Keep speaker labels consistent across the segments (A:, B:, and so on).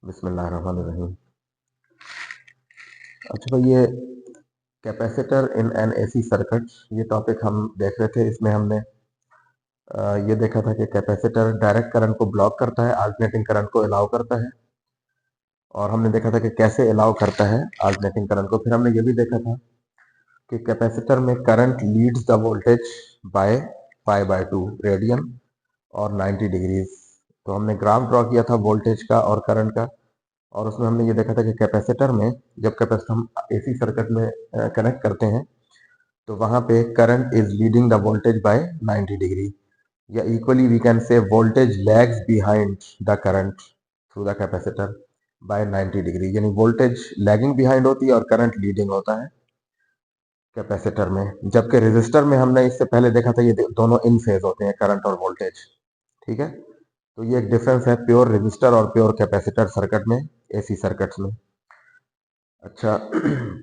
A: बिस्मिल्लाहिर्रहमानिर्रहीम। अच्छा भाई, ये capacitor in an AC circuit, ये टॉपिक हम देख रहे थे। इसमें हमने ये देखा था कि कैपेसिटर डायरेक्ट करंट को ब्लॉक करता है, अल्टरनेटिंग करंट को अलाउ करता है। और हमने देखा था कि कैसे अलाउ करता है अल्टरनेटिंग करंट को। फिर हमने ये भी देखा था कि कैपेसिटर में current leads the voltage by π/2 radian और 90 डिग्रीज। तो हमने ग्राफ ड्रॉ किया था वोल्टेज का और करंट का, और उसमें हमने ये देखा था कि कैपेसिटर में जब कैपेसिटर हम एसी सर्किट में कनेक्ट करते हैं तो वहां पे current is leading the voltage by 90 degree, या equally we can say voltage lags behind the current through the capacitor by 90 degree. यानी वोल्टेज लैगिंग बिहाइंड होती है और करंट लीडिंग होता है कैपेसिटर में। जबकि रेजिस्टर में हमने इससे पहले देखा था ये दोनों इन फेज होते हैं, करंट और वोल्टेज। ठीक है, तो ये एक डिफरेंस है प्योर रेजिस्टर और प्योर कैपेसिटर सर्किट में, एसी सर्किट्स में। अच्छा,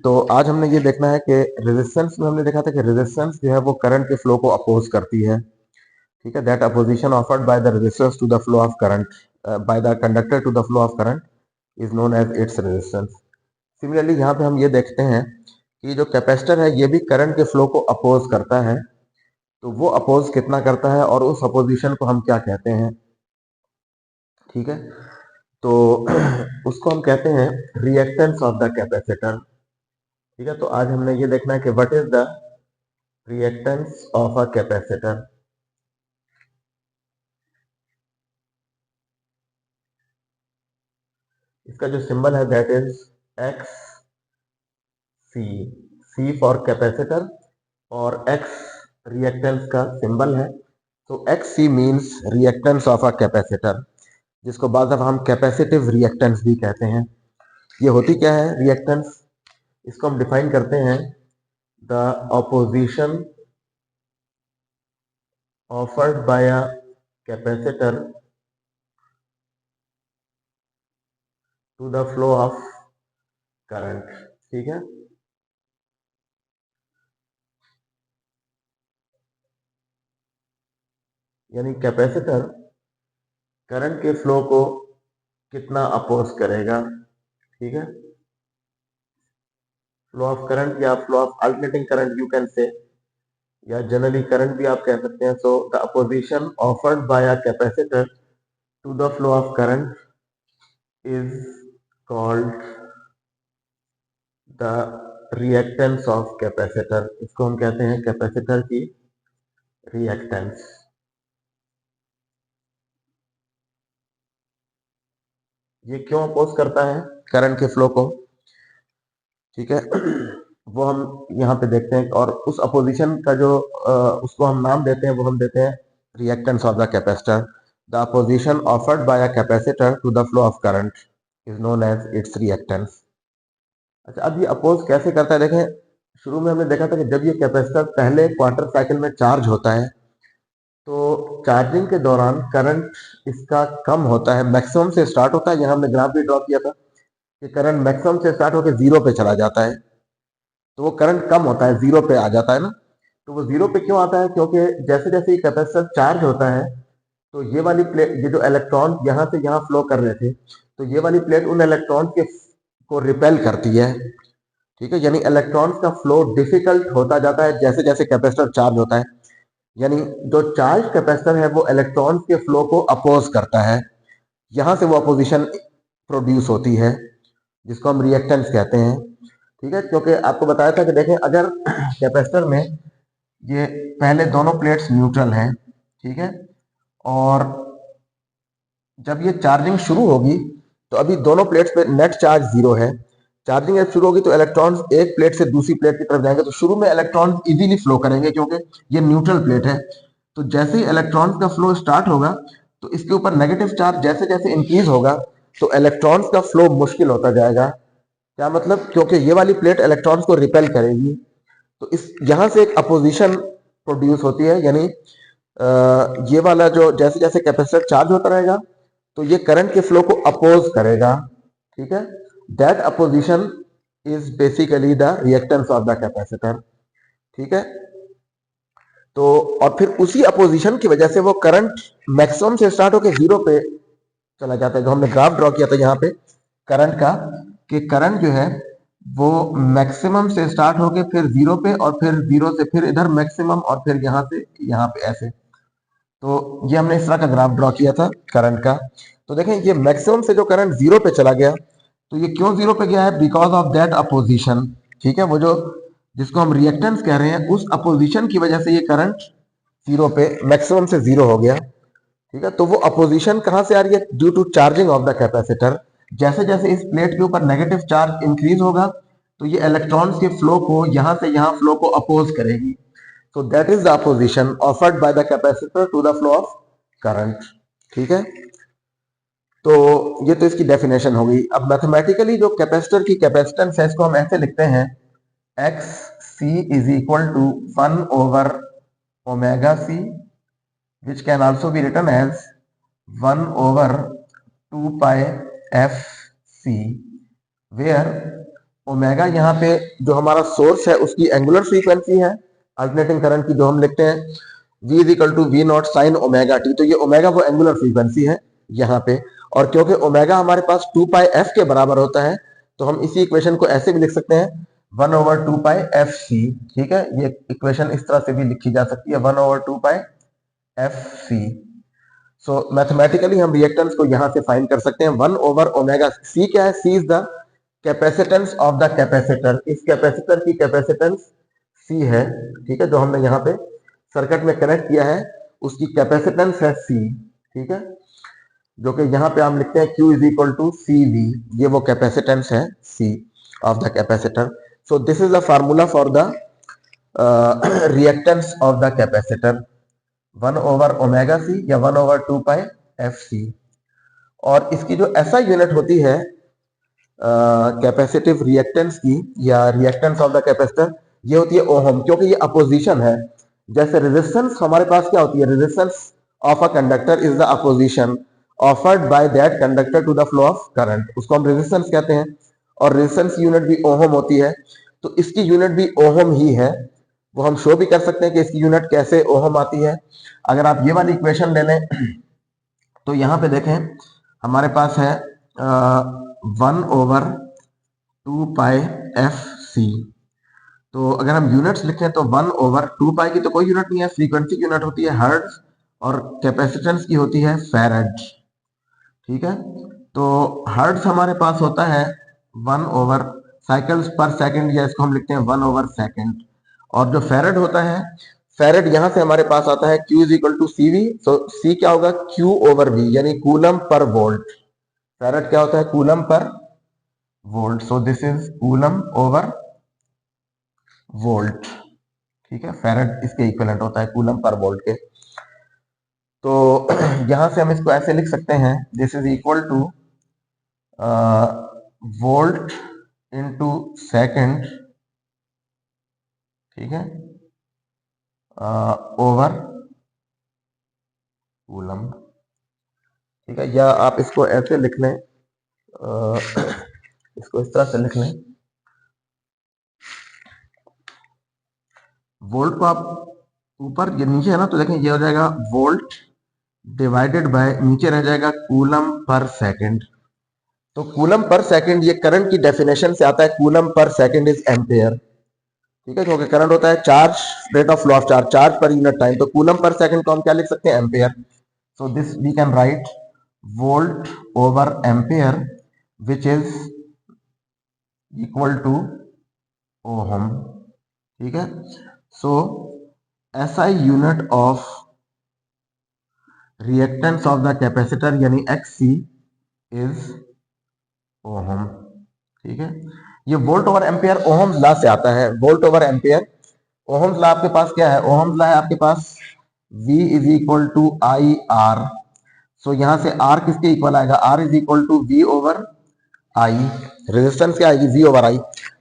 A: तो आज हमने ये देखना है कि रेजिस्टेंस में हमने देखा था कि रेजिस्टेंस जो है वो करंट के फ्लो को अपोज करती है। ठीक है, that opposition offered by the resistance to the flow of current by the conductor to the flow of current is known as its resistance. Similarly यहाँ पे हम ये देखते हैं कि जो कैपेसिटर है ये भी करंट के फ्लो को अपोज करता है। तो वो अपोज कितना करता है और उस अपोजिशन को हम क्या कहते हैं? ठीक है, तो उसको हम कहते हैं रिएक्टेंस ऑफ द कैपेसिटर। ठीक है, तो आज हमने ये देखना है कि what is the reactance of a capacitor. इसका जो सिंबल है that is X C, C for capacitor और एक्स रिएक्टेंस का सिंबल है। तो X C means reactance of a capacitor, जिसको बाद में हम कैपेसिटिव रिएक्टेंस भी कहते हैं। ये होती क्या है रिएक्टेंस? इसको हम डिफाइन करते हैं the opposition offered by a capacitor to the flow of current। ठीक है, यानी कैपेसिटर करंट के फ्लो को कितना अपोज करेगा। ठीक है, फ्लो ऑफ करंट या flow of alternating current you can say, या जनरली करंट भी आप कह सकते हैं। So the opposition offered by a capacitor to the flow of current is called the reactance of capacitor. इसको हम कहते हैं कैपेसिटर की रिएक्टेंस। ये क्यों अपोज करता है करंट के फ्लो को? ठीक है, वो हम यहाँ पे देखते हैं। और उस अपोजिशन का जो उसको हम नाम देते हैं, वो हम देते हैं reactance of the capacitor. The opposition offered by a capacitor to the flow of current is known as its reactance. अच्छा, अब ये अपोज कैसे करता है देखें। शुरू में हमने देखा था कि जब ये कैपेसिटर पहले क्वार्टर साइकिल में चार्ज होता है तो चार्जिंग के दौरान करंट इसका कम होता है, मैक्सिमम से स्टार्ट होता है। यहाँ हमने ग्राफ भी ड्रॉ किया था कि करंट मैक्सिमम से स्टार्ट होकर जीरो पे चला जाता है, तो वो करंट कम होता है, जीरो पे आ जाता है ना। तो वो जीरो पे क्यों आता है? क्योंकि जैसे जैसे ये कैपेसिटर चार्ज होता है तो ये वाली प्लेट, ये जो इलेक्ट्रॉन यहाँ से यहाँ फ्लो कर रहे थे, तो ये वाली प्लेट उन इलेक्ट्रॉन के को रिपेल करती है। ठीक है, यानी इलेक्ट्रॉन्स का फ्लो डिफिकल्ट होता जाता है जैसे जैसे कैपेसिटर चार्ज होता है। यानी जो चार्ज कैपेसिटर है वो इलेक्ट्रॉन्स के फ्लो को अपोज करता है, यहां से वो अपोजिशन प्रोड्यूस होती है, जिसको हम रिएक्टेंस कहते हैं। ठीक है, क्योंकि आपको बताया था कि देखें, अगर कैपेसिटर में ये पहले दोनों प्लेट्स न्यूट्रल हैं, ठीक है, और जब ये चार्जिंग शुरू होगी तो अभी दोनों प्लेट्स पे नेट चार्ज जीरो है। चार्जिंग जब शुरू होगी तो इलेक्ट्रॉन्स एक प्लेट से दूसरी प्लेट की तरफ जाएंगे, तो शुरू में इलेक्ट्रॉन्स इजीली फ्लो करेंगे क्योंकि ये न्यूट्रल प्लेट है। तो जैसे ही इलेक्ट्रॉन्स का फ्लो स्टार्ट होगा तो इसके ऊपर नेगेटिव चार्ज जैसे जैसे इंक्रीज होगा तो इलेक्ट्रॉन्स का फ्लो मुश्किल होता जाएगा। क्या मतलब? क्योंकि ये वाली प्लेट इलेक्ट्रॉन्स को रिपेल करेगी, तो इस यहां से एक अपोजिशन प्रोड्यूस होती है। यानी ये वाला जो जैसे जैसे कैपेसिटर चार्ज होता रहेगा तो ये करंट के फ्लो को अपोज करेगा। ठीक है, that opposition is basically the reactance of the capacitor. ठीक है, तो और फिर उसी अपोजिशन की वजह से वो करंट मैक्सिमम से स्टार्ट होकर जीरो पे चला जाता है, जो हमने ग्राफ ड्रॉ किया था यहाँ पे करंट का, कि करंट जो है वो मैक्सिमम से स्टार्ट होके फिर जीरो पे और फिर जीरो से फिर इधर मैक्सिमम और फिर यहाँ से यहाँ पे ऐसे। तो ये हमने इस तरह का ग्राफ ड्रॉ किया था करंट का। तो देखें ये मैक्सिमम से जो करंट जीरो पे चला गया, तो ये क्यों जीरो पे गया है? Because of that opposition. ठीक है, वो जो जिसको हम रिएक्टेंस कह रहे हैं, उस अपोजिशन की वजह से ये करंट जीरो पे मैक्सिमम से जीरो हो गया। ठीक है, तो वो अपोजिशन कहां से आ रही है? Due to charging of the capacitor. जैसे जैसे इस प्लेट के ऊपर नेगेटिव चार्ज इंक्रीज होगा, तो ये इलेक्ट्रॉन्स के फ्लो को यहां से यहां फ्लो को अपोज करेगी। So that is the opposition offered by the capacitor to the flow of current. ठीक है, तो ये तो इसकी डेफिनेशन हो गई। अब मैथमेटिकली जो कैपेसिटर की कैपेसिटेंस है, इसको हम ऐसे लिखते हैं X C is equal to 1 over omega C, which can also be written as 1 over 2 pi F C, where omega यहाँ पे जो हमारा सोर्स है उसकी एंगुलर फ्रीक्वेंसी है अल्टरनेटिंग करंट की, जो हम लिखते हैं V is equal to V naught sine omega T. तो ये ओमेगा वो एंगुलर फ्रीक्वेंसी है यहाँ पे, और क्योंकि ओमेगा हमारे पास 2 पाई एफ के बराबर होता है, तो हम इसी इक्वेशन को ऐसे भी लिख सकते हैं 1 over 2 पाई एफ सी। ठीक है, ये इक्वेशन इस तरह से भी लिखी जा सकती है 1 over 2 पाई एफ सी। सो मैथमेटिकली हम रिएक्टेंस को यहां से फाइंड कर सकते हैं 1 over ओमेगा सी। क्या है? C is the capacitance of the capacitor. इस कैपेसिटर की कैपेसिटेंस सी है। ठीक है, जो हमने यहाँ पे सर्किट में कनेक्ट किया है उसकी कैपेसिटेंस है सी। ठीक है, जो कि यहाँ पे हम लिखते हैं Q is equal to C V. ये वो कैपेसिटेंस है C of the capacitor. So this is the formula for the reactance of the capacitor, 1 over omega C या 1 over 2 पाई एफ सी। और इसकी जो ऐसा यूनिट होती है कैपेसिटिव रिएक्टेंस की या रिएक्टेंस ऑफ द कैपेसिटर, ये होती है ओहम, क्योंकि ये अपोजिशन है। जैसे रेजिस्टेंस हमारे पास क्या होती है? Resistance of a conductor is the opposition offered by that conductor to the flow of current, उसको हम रेजिस्टेंस कहते हैं। और रेजिस्टेंस यूनिट भी ओहम होती है, तो इसकी यूनिट भी ओहम ही है। वो हम शो भी कर सकते हैं कि इसकी यूनिट कैसे ओहम आती है। अगर आप ये वाली इक्वेशन ले लें तो यहाँ पे देखें हमारे पास है 1 over 2 पाई एफ सी। तो अगर हम यूनिट्स लिखें तो 1 over 2 पाई की तो कोई यूनिट नहीं है, फ्रीक्वेंसी की यूनिट होती है हर्ट्ज, और कैपेसिटेंस की होती है फैराड। ठीक है, तो हर्ट्ज हमारे पास होता है 1 over साइकिल्स पर सेकंड, या इसको हम लिखते हैं 1 over सेकंड। और जो फैराड होता है, फैराड यहां से हमारे पास आता है Q is equal to C V. तो सी क्या होगा? Q over V, यानी कूलम पर वोल्ट। फैराड क्या होता है? कूलम पर volt. So this is coulomb over volt. ठीक है, फैराड इसके इक्विवेलेंट होता है कूलम पर वोल्ट के। तो यहां से हम इसको ऐसे लिख सकते हैं, this is equal two volt into second. ठीक है, ओवर कूलम। ठीक है, या आप इसको ऐसे लिख लें, इसको इस तरह से लिख लें, वोल्ट को आप ऊपर ये नीचे है ना, तो देखें ये हो जाएगा वोल्ट डिवाइडेड बाय, नीचे रह जाएगा कूलम पर सेकंड। तो कूलम पर सेकंड ये करंट की डेफिनेशन से आता है, कूलम पर सेकंड इज एम्पेयर। ठीक है, क्योंकि करंट होता है charge, rate of flow of charge, charge पर यूनिट टाइम। तो कूलम पर सेकंड को हम क्या लिख सकते हैं? Ampere. So this we can write volt over ampere which is equal to ohm. ठीक है, so SI unit of reactance of the capacitor यानी XC इज ओहम। ठीक है, ये volt over ampere Ohm's law से आता है। Volt over ampere, Ohm's law आपके पास क्या है? ओहम्स लॉ है आपके पास V is equal to I R. So यहां से R किसके इक्वल आएगा? R is equal to V over I। Resistance क्या आएगी? V over I।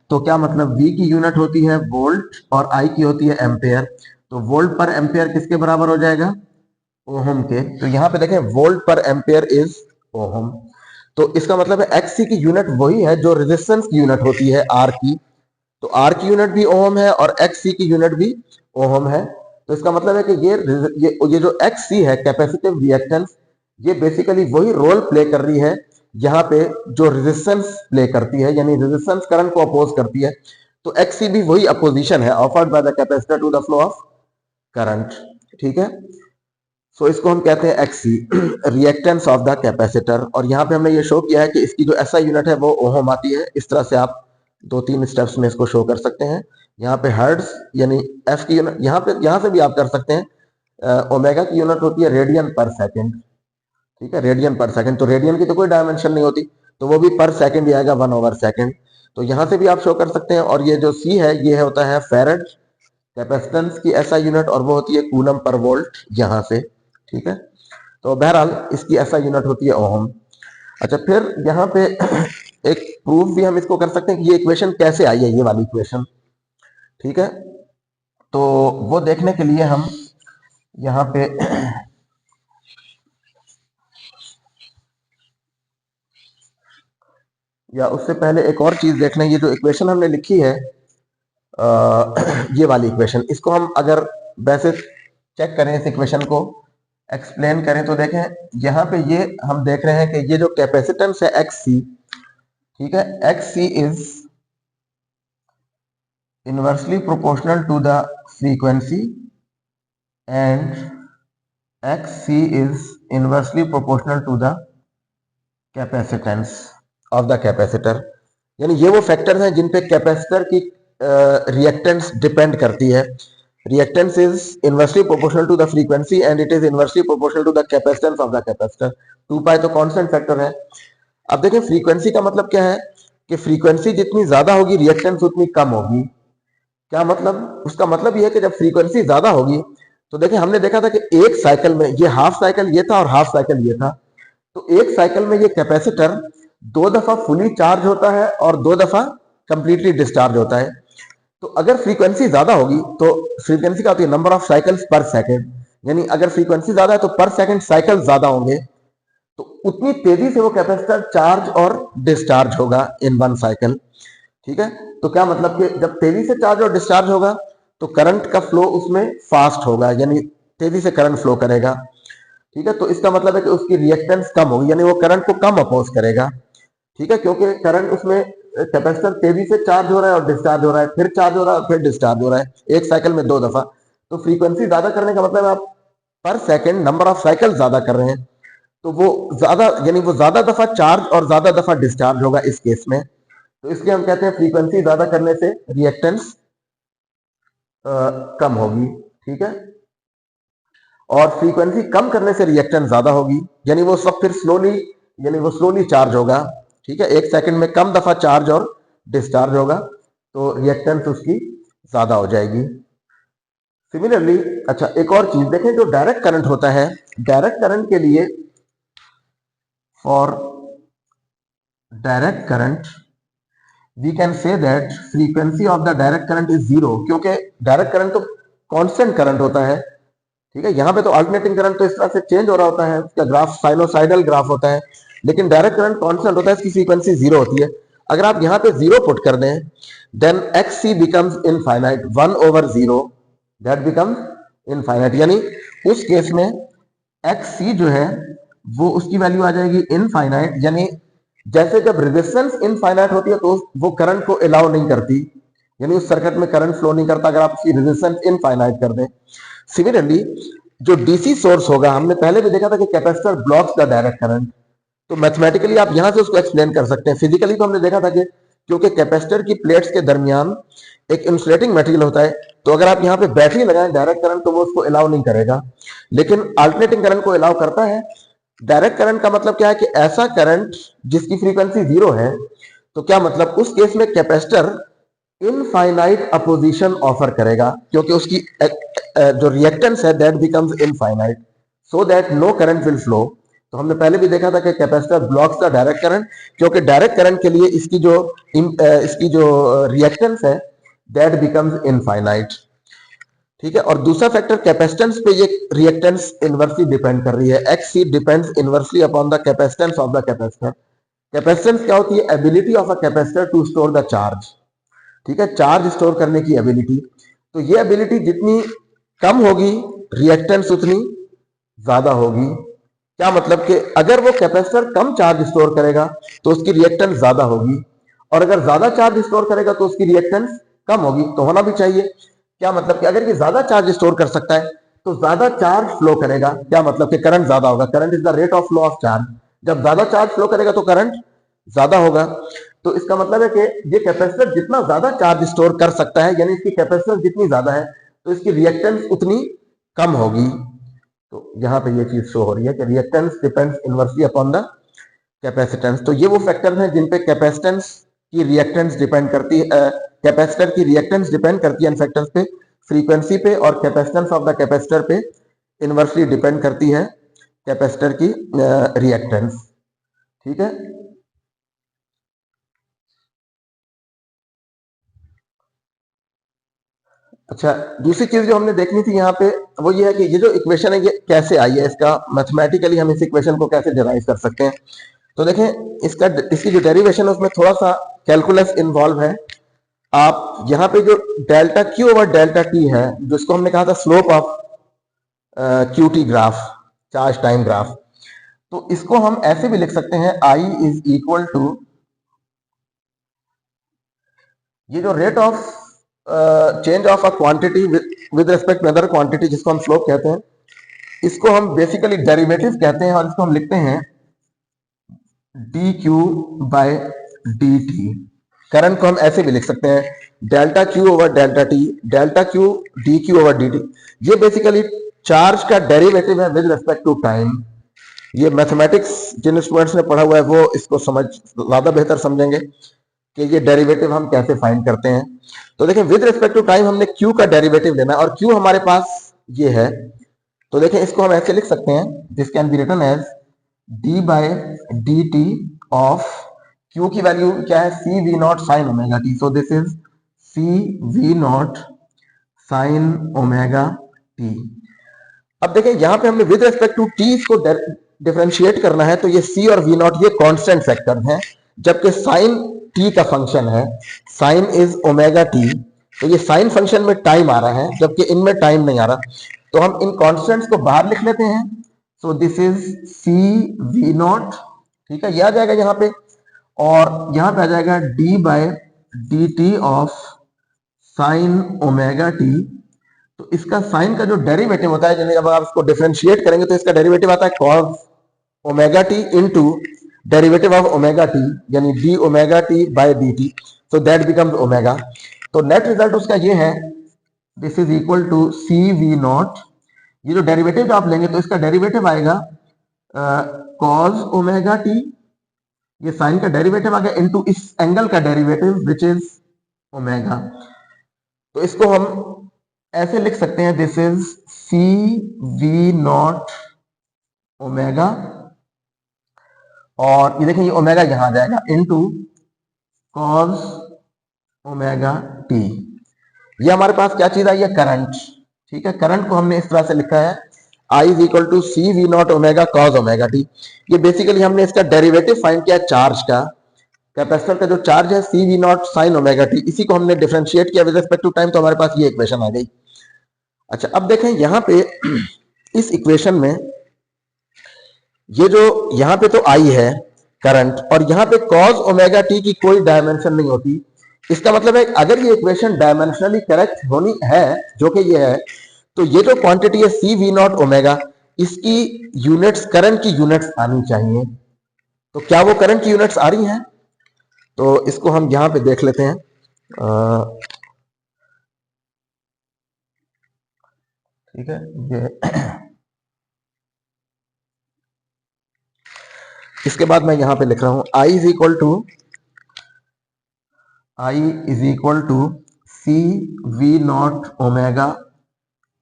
A: तो क्या मतलब V की यूनिट होती है वोल्ट और I की होती है एम्पेयर। तो वोल्ट पर एम्पेयर किसके बराबर हो जाएगा? ओहम के। तो यहां पे देखें volt per ampere is ohm. तो इसका मतलब है XC की यूनिट वही है जो रेजिस्टेंस की यूनिट होती है R की। तो R की यूनिट भी ओहम है और XC की यूनिट भी ओहम है। तो इसका मतलब है कि ये जो XC है कैपेसिटिव रिएक्टेंस, ये बेसिकली वही रोल प्ले कर रही है यहाँ पे जो रेजिस्टेंस प्ले करती है, यानी रेजिस्टेंस करंट को अपोज करती है, तो एक्सी भी वही अपोजिशन है offered by the capacitor to the flow of current. ठीक है, सो इसको हम कहते हैं X C, reactance of the capacitor. और यहाँ पे हमने ये शो किया है कि इसकी जो एसआई यूनिट है वो ओहम आती है। इस तरह से आप 2-3 स्टेप्स में इसको शो कर सकते हैं। यहाँ पे हर्ट्ज यानी एफ की यूनिट, यहाँ से भी आप कर सकते हैं। ओमेगा की यूनिट होती है रेडियन पर सेकेंड। ठीक है, रेडियन पर सेकंड, तो रेडियन की तो कोई डायमेंशन नहीं होती, तो वो भी पर सेकंड ही आएगा, 1/सेकंड। तो यहां से भी आप शो कर सकते हैं। और ये जो सी है ये होता है फेरेड कैपेसिटेंस की ऐसा यूनिट, और वो होती है कूलम पर वोल्ट यहां से। ठीक है, तो बहरहाल इसकी ऐसा यूनिट होती है ओहम। अच्छा, फिर यहाँ पे एक प्रूफ भी हम इसको कर सकते हैं कि ये इक्वेशन कैसे आई है, ये वाली इक्वेशन। ठीक है, तो वो देखने के लिए हम यहाँ पे या उससे पहले एक और चीज देख लें। ये जो इक्वेशन हमने लिखी है, ये वाली इक्वेशन, इसको हम अगर वैसे चेक करें, इस इक्वेशन को एक्सप्लेन करें, तो देखें यहाँ पे ये हम देख रहे हैं कि ये जो कैपेसिटेंस है एक्स सी, ठीक है, X C is inversely proportional to the frequency and X C is inversely proportional to the capacitance of the capacitor. यानी ये वो फैक्टर्स हैं जिन पे कैपेसिटर की रिएक्टेंस डिपेंड करती है। Reactance is inversely proportional to the frequency and it is inversely proportional to the capacitance of the capacitor. 2 pi तो constant factor है। अब देखें फ्रीक्वेंसी का मतलब क्या है कि फ्रीक्वेंसी जितनी ज्यादा होगी रिएक्टेंस उतनी कम होगी। क्या मतलब? उसका मतलब ये है कि जब फ्रीक्वेंसी ज्यादा होगी, तो देखिए हमने देखा था कि एक साइकिल में, ये हाफ साइकिल ये था और हाफ साइकिल ये था, तो एक साइकिल में ये कैपेसिटर 2 दफा फुली चार्ज होता है और 2 दफा कंप्लीटली डिस्चार्ज होता है। तो अगर फ्रीक्वेंसी ज्यादा होगी, तो फ्रीक्वेंसी का होती है नंबर ऑफ साइकिल्स पर सेकंड, यानी अगर फ्रीक्वेंसी ज्यादा है तो पर सेकंड साइकिल ज्यादा होंगे, तो उतनी तेजी से वो कैपेसिटर चार्ज और डिस्चार्ज होगा इन वन साइकिल। ठीक है, तो क्या मतलब कि जब तेजी से चार्ज और डिस्चार्ज होगा तो करंट का फ्लो उसमें फास्ट होगा, यानी तेजी से करंट फ्लो करेगा। ठीक है, तो इसका मतलब है कि उसकी रिएक्टेंस कम होगी, यानी वो करंट को कम अपोज करेगा। ठीक है, क्योंकि करंट उसमें कैपेसिटर तेजी से चार्ज हो रहा है और डिस्चार्ज हो रहा है, फिर चार्ज हो रहा है और फिर डिस्चार्ज हो रहा है, एक साइकिल में 2 दफा। तो फ्रीक्वेंसी ज्यादा करने का मतलब आप पर सेकंड नंबर ऑफ साइकिल ज्यादा कर रहे हैं, तो वो ज्यादा, यानी वो ज्यादा दफा चार्ज और ज्यादा दफा डिस्चार्ज होगा इस केस में। तो इसलिए हम कहते हैं फ्रीक्वेंसी ज्यादा करने से रिएक्टेंस कम होगी। ठीक है, और फ्रीक्वेंसी कम करने से रिएक्टेंस ज्यादा होगी, यानी वो सब फिर स्लोली, यानी वो स्लोली चार्ज होगा। ठीक है, एक सेकंड में कम दफा चार्ज और डिस्चार्ज होगा, तो रिएक्टेंस उसकी ज्यादा हो जाएगी। सिमिलरली, अच्छा एक और चीज देखें, जो डायरेक्ट करंट होता है, डायरेक्ट करंट के लिए, for direct current we can say that frequency of the direct current is 0, क्योंकि डायरेक्ट करंट तो कांस्टेंट करंट होता है। ठीक है, यहाँ पे तो अल्टरनेटिंग करंट तो इस तरह से चेंज हो रहा होता है, उसका ग्राफ साइनोसाइडल ग्राफ होता है, लेकिन डायरेक्ट करंट कांस्टेंट होता है, इसकी फ्रीक्वेंसी 0 होती है। अगर आप यहाँ पे 0 पुट कर दें, then X C becomes infinite, 1/0 that becomes infinite, यानी उस केस में एक्स सी जो है वो उसकी वैल्यू आ जाएगी इनफाइनाइट। यानी जैसे जब रेजिस्टेंस इनफाइनाइट होती है तो वो करंट को अलाउ नहीं करती, यानी उस सर्किट में करंट फ्लो नहीं करता अगर आप उसकी रेजिस्टेंस इनफाइनाइट कर दें। सिमिलरली जो डीसी सोर्स होगा, हमने पहले भी देखा था कि capacitor blocks the direct current, तो मैथमेटिकली आप यहां से उसको एक्सप्लेन कर सकते हैं। फिजिकली तो हमने देखा था कि क्योंकि कैपेसिटर की प्लेट्स के दरमियान एक इंसुलेटिंग मटेरियल होता है, तो अगर आप यहाँ पे बैटरी लगाएं डायरेक्ट करंट, तो वो उसको अलाउ नहीं करेगा, लेकिन अल्टरनेटिंग करंट को अलाउ करता है। डायरेक्ट करंट का मतलब क्या है कि ऐसा करंट जिसकी फ्रीक्वेंसी 0 है, तो क्या मतलब उस केस में कैपेसिटर इनफाइनाइट अपोजिशन ऑफर करेगा, क्योंकि उसकी जो रिएक्टेंस है that becomes infinite, so that no current will flow. तो हमने पहले भी देखा था कि capacitor blocks the direct current, क्योंकि डायरेक्ट करंट के लिए इसकी जो रिएक्टेंस है दैट बिकम्स इनफाइनाइट। ठीक है, और दूसरा फैक्टर कैपेसिटेंस पे ये रिएक्टेंस इनवर्सली डिपेंड कर रही है। X C depends inversely upon the capacitance of the capacitor. Capacitance क्या होती है? Ability of a capacitor to store the charge. ठीक है, चार्ज स्टोर करने की एबिलिटी। तो ये एबिलिटी जितनी कम होगी रिएक्टेंस उतनी ज्यादा होगी। क्या मतलब कि अगर वो कैपेसिटर कम चार्ज स्टोर करेगा तो उसकी रिएक्टेंस ज्यादा होगी, और अगर ज्यादा चार्ज स्टोर करेगा तो उसकी रिएक्टेंस कम होगी। तो होना भी चाहिए। क्या मतलब कि अगर ये ज्यादा चार्ज स्टोर कर सकता है तो ज्यादा चार्ज फ्लो करेगा। क्या मतलब कि करंट ज्यादा होगा। Current is the rate of flow of charge. जब ज्यादा चार्ज फ्लो करेगा तो करंट ज्यादा होगा। तो इसका मतलब है कि ये कैपेसिटर जितना ज्यादा चार्ज स्टोर कर सकता है, यानी इसकी कैपेसिटर जितनी ज्यादा है तो इसकी रिएक्टेंस उतनी कम होगी। तो यहां पे ये चीज शो हो रही है कि reactance depends inversely upon the capacitance. तो ये वो फैक्टर हैं जिन पे कैपेसिटेंस की रिएक्टेंस डिपेंड करती है, कैपेसिटर की रिएक्टेंस डिपेंड करती है इन फैक्टर्स पे, फ्रीक्वेंसी पे और कैपेसिटेंस ऑफ द कैपेसिटर पे इनवर्सली डिपेंड करती है कैपेसिटर की रिएक्टेंस। ठीक है। अच्छा, दूसरी चीज जो हमने देखनी थी यहाँ पे वो ये है कि ये जो इक्वेशन है ये कैसे आई है, इसका मैथमेटिकली हम इस इक्वेशन को कैसे डिराइव कर सकते हैं। तो देखें, इसकी जो डेरिवेशन है उसमें थोड़ा सा कैलकुलस इन्वॉल्व है। आप यहाँ पे जो delta Q over delta T है, जिसको हमने कहा था slope of Q T graph, charge time graph, तो इसको हम ऐसे भी लिख सकते हैं, आई इज इक्वल टू ये जो rate of change of a quantity with respect to other quantity, जिसको हम स्लोप कहते हैं, इसको हम बेसिकली डेरिवेटिव कहते हैं और इसको हम लिखते हैं D Q by D T. Current को हम ऐसे भी लिख सकते हैं delta Q over delta T, delta Q D Q over D T. ये बेसिकली चार्ज का डेरिवेटिव है विद रिस्पेक्ट टू टाइम। ये मैथमेटिक्स जिन स्टूडेंट्स ने पढ़ा हुआ है वो इसको समझ ज्यादा बेहतर समझेंगे कि ये डेरिवेटिव हम कैसे फाइंड करते हैं। तो देखें, विद रिस्पेक्ट टू टाइम हमने क्यू का डेरिवेटिव लेना है और क्यू हमारे पास ये है। तो देखें, इसको हम ऐसे लिख सकते हैं, this can be written as d by D T of q की वैल्यू क्या है, C V naught sine omega t. So this is C V naught sine omega t. अब देखें, यहां पे हमने विद रिस्पेक्ट टू टी इसको differentiate करना है, तो ये सी और वी नॉट ये कांस्टेंट फैक्टर हैं, जबकि साइन टी का फंक्शन है, साइन इज ओमेगा टी। तो ये साइन फंक्शन में टाइम आ रहा है जबकि इनमें टाइम नहीं आ रहा। तो हम इन कांस्टेंट्स को बाहर लिख लेते हैं। So this is C V naught, ठीक है, ये आ जाएगा यहाँ पे, और यहाँ पे आ जाएगा D by D T of sine omega T. तो इसका साइन का जो डेरिवेटिव होता है, जब आप इसको डिफरेंशिएट करेंगे तो इसका डेरिवेटिव आता है cos omega t into derivative of omega t, यानी d omega t by D t. So that becomes omega. तो नेट रिजल्ट उसका ये है, this is equal to C V naught. ये जो डेरिवेटिव आप लेंगे तो इसका डेरिवेटिव आएगा कॉस ओमेगा टी, ये साइन का डेरिवेटिव आ गया, इनटू इस एंगल का डेरिवेटिव विच इज ओमेगा। तो इसको हम ऐसे लिख सकते हैं, this is C V naught omega, और ये देखें ये ओमेगा यहां आ जाएगा इनटू कॉस ओमेगा टी। ये हमारे पास क्या चीज आई है, करंट। ठीक है, करंट को हमने इस तरह से लिखा है, I is equal to C V naught omega cos omega T. ये बेसिकली हमने इसका डेरिवेटिव फाइंड किया चार्ज का, कैपेसिटर का जो चार्ज है C V naught sine omega t, इसी को हमने डिफरेंशिएट किया विद रिस्पेक्ट टू टाइम, तो हमारे पास ये इक्वेशन आ गई। अच्छा, अब देखें यहां पे इस इक्वेशन में ये जो यहां पे तो आई है करंट, और यहां पे कॉस ओमेगा टी की कोई डायमेंशन नहीं होती। इसका मतलब है अगर ये इक्वेशन डायमेंशनली करेक्ट होनी है, जो कि ये है, तो ये जो क्वांटिटी है सी वी नॉट ओमेगा, इसकी यूनिट्स करंट की यूनिट्स आनी चाहिए। तो क्या वो करंट की यूनिट्स आ रही हैं? तो इसको हम यहां पे देख लेते हैं। ठीक है, ये इसके बाद मैं यहां पे लिख रहा हूं I is equal to C V naught omega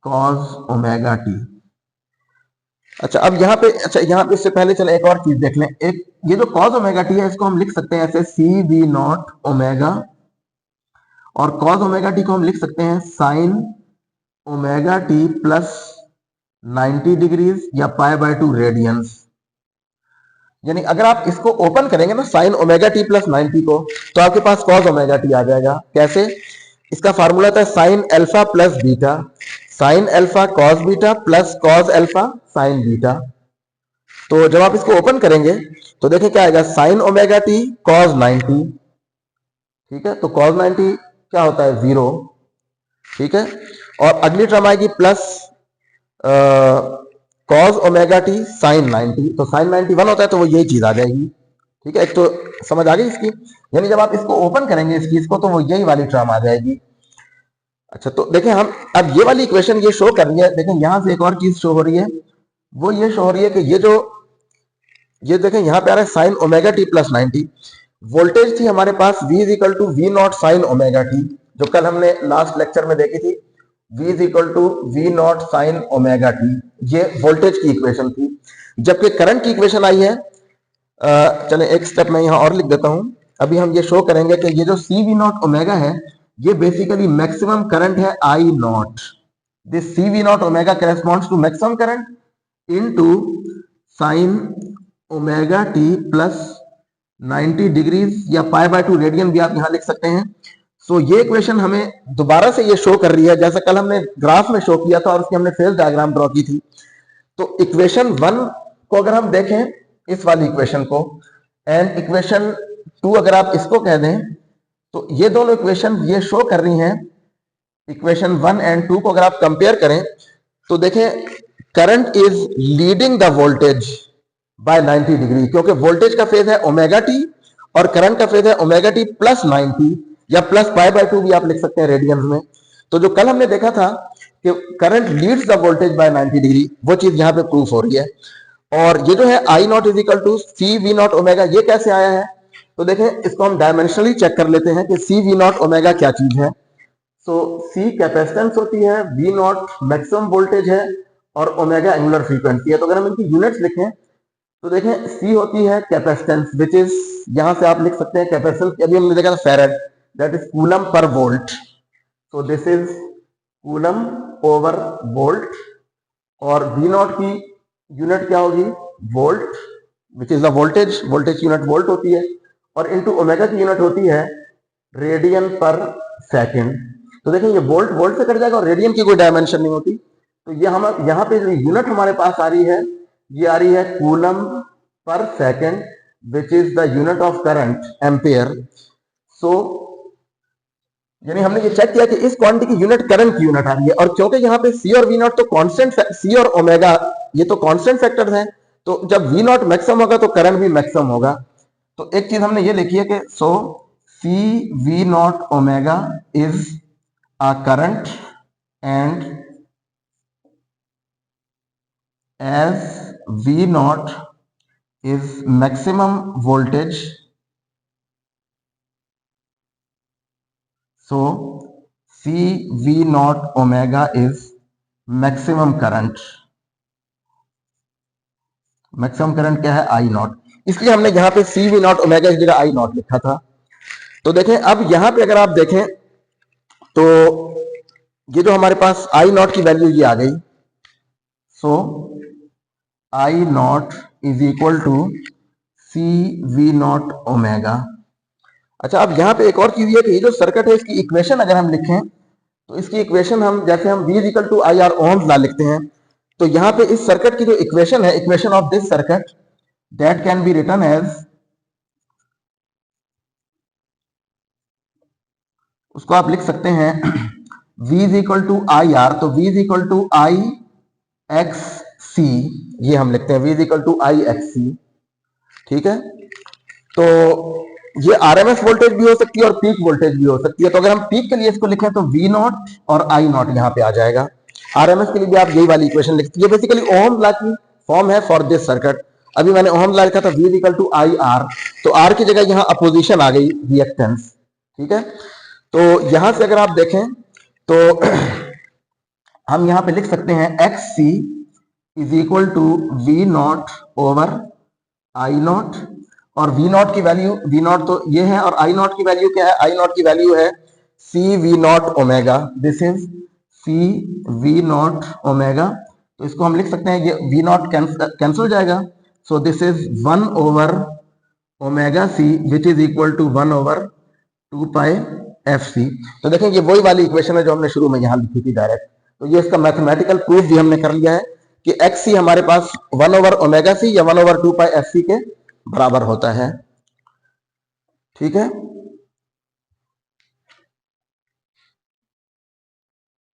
A: cos omega t. अच्छा, अब यहां पे इससे पहले चले एक और चीज देख लें। एक ये जो कॉस ओमेगा टी है, इसको हम लिख सकते हैं ऐसे सी वी नॉट ओमेगा, और कॉस ओमेगा टी को हम लिख सकते हैं sign omega T plus 90 degrees या पाई बाय 2 रेडियंस। यानी अगर आप इसको ओपन करेंगे ना साइन ओमेगा टी प्लस 90 को, तो आपके पास कॉस ओमेगा टी आ जाएगा। कैसे? इसका फार्मूला था sine alpha plus beta, sine alpha cos beta plus cos alpha sign beta. तो जब आप इसको ओपन करेंगे तो देखें क्या आएगा, साइन ओमेगा टी कॉस 90, ठीक है, तो कॉस 90 क्या होता है, 0, ठीक है। और अगली टर्म आएगी plus cos omega T sine 90, तो साइन 90 1 होता है, तो वो यही चीज आ जाएगी, ठीक है। एक तो समझ आ गई इसकी, यानी जब आप इसको ओपन करेंगे इस चीज को तो वो यही वाली टर्म आ जाएगी। अच्छा, तो देखें हम अब ये वाली इक्वेशन ये शो कर रही है, देखें यहां से एक और चीज शो हो रही है, वो ये शो हो रही है कि ये देखें यहां पे आ रहा है sine omega T plus 90, voltage थी हमारे पास v is equal to V naught sine omega T, जो कल हमने लास्ट लेक्चर में देखी थी, v is equal to V naught sine omega T, ये वोल्टेज की इक्वेशन थी। जबकि करंट की इक्वेशन आई है, चलें एक स्टेप मैं यहां और लिख देता हूं, अभी हम ये शो करेंगे कि ये जो सी वी नॉट ओमेगा है ये बेसिकली मैक्सिमम करंट है I naught, this C V naught omega corresponds to maximum current into sine omega T plus 90 degrees या पाई बाय 2 रेडियन भी आप यहां लिख सकते हैं। सो ये इक्वेशन हमें दोबारा से ये शो कर रही है, जैसे कल हमने ग्राफ में शो किया था और उसकी हमने फेज डायग्राम ड्रॉ की थी। तो इक्वेशन 1 को अगर हम देखें, इस वाली इक्वेशन को, एंड इक्वेशन 2 अगर आप इसको कह दें, तो ये दोनों इक्वेशन ये शो कर रही हैं, इक्वेशन 1 एंड 2 को अगर आप कंपेयर करें तो देखें current is leading the voltage by 90 degree, क्योंकि वोल्टेज का फेज है ओमेगा टी और करंट का फेज है ओमेगा टी प्लस 90 या प्लस पाई बाय 2 भी आप लिख सकते हैं रेडियंस में। तो जो कल हमने देखा था कि current leads the voltage by 90 degree, वो चीज यहां पे प्रूफ हो रही है। और ये जो है I naught is equal to C V naught omega, ये कैसे आया है, तो देखें इसको हम डायमेंशनली चेक कर लेते हैं कि सी वी नॉट ओमेगा क्या चीज है। सो सी कैपेसिटेंस होती है, वी नॉट मैक्सिमम वोल्टेज है और ओमेगा एंगुलर फ्रीक्वेंसी है। तो अगर हम इनकी यूनिट्स लिखें तो देखें सी होती है कैपेसिटेंस, विच इज, यहां से आप लिख सकते हैं कैपेसिटेंस, अभी हमने देखा था फेरेड, दैट इज कूलम पर volt, so this is coulomb over volt. और वी नॉट की यूनिट क्या होगी, volt, which is the voltage, voltage unit volt होती है, और इनटू ओमेगा की यूनिट होती है रेडियन पर सेकेंड। तो देखें ये वोल्ट वोल्ट से कट जाएगा और रेडियन की कोई डायमेंशन नहीं होती, तो ये हम यहाँ पे जो यूनिट हमारे पास आ रही है, ये आ रही है कूलम पर second, which is the unit of current ampere. So यानी हमने ये चेक किया कि इस क्वांटिटी की यूनिट करंट की यूनिट आ रही है, और क्योंकि यहाँ पे सी और वी नॉट तो कांस्टेंट, सी और ओमेगा ये तो कांस्टेंट फैक्टर्स हैं, तो जब वी नॉट मैक्सिमम होगा तो करंट भी मैक्सिमम होगा। तो एक चीज हमने ये लिखी है कि so C V naught omega is a current and as V naught is maximum voltage, so C V naught omega is maximum current। Maximum current क्या है, आई नॉट, इसलिए हमने यहां पे सी वी नॉट ओमेगा इस जगह आई नॉट लिखा था। तो देखें अब यहां पे अगर आप देखें तो ये जो हमारे पास आई नॉट की वैल्यू ये आ गई, so I naught is equal to C V naught omega. अच्छा, अब यहां पे एक और चीज ये कि ये जो सर्किट है इसकी इक्वेशन अगर हम लिखें तो इसकी इक्वेशन हम, जैसे हम V is equal to I R ohm's law लिखते हैं, तो यहां पे इस सर्किट की जो इक्वेशन है, equation of this circuit, that can be written as, उसको आप लिख सकते हैं V is equal to I R, तो V is equal to I X C, ये हम लिखते हैं V is equal to I X C, ठीक है। तो ये आरएमएस वोल्टेज भी हो सकती है और पीक वोल्टेज भी हो सकती है। तो अगर हम पीक के लिए इसको लिखें तो वी नॉट और आई नॉट यहां पे आ जाएगा। आरएमएस के लिए भी आप यही वाली इक्वेशन लिखते हैं, ये बेसिकली ओम लॉ की फॉर्म है फॉर दिस सर्किट। अभी मैंने ओम लॉ लिखा था V equal to I R, तो आर की जगह यहां अपोजिशन आ गई रिएक्टेंस, ठीक है। तो यहां से अगर आप देखें तो हम यहां पे लिख सकते हैं X C is equal to V naught over I naught, और वी नॉट की वैल्यू, वी नॉट तो ये है और आई नॉट की वैल्यू क्या है, आई नॉट की वैल्यू है C V naught omega, this is C V naught omega. तो इसको हम लिख सकते हैं, ये वी नॉट कैंसिल हो जाएगा, so this is 1 over omega C which is equal to 1 over 2 pi F C. तो देखें ये वही वाली इक्वेशन है जो हमने शुरू में यहां लिखी थी डायरेक्ट। तो ये इसका मैथमेटिकल प्रूफ भी हमने कर लिया है कि एक्स सी हमारे पास 1/ओमेगा सी या 1/2 पाई एफ सी के बराबर होता है। ठीक है,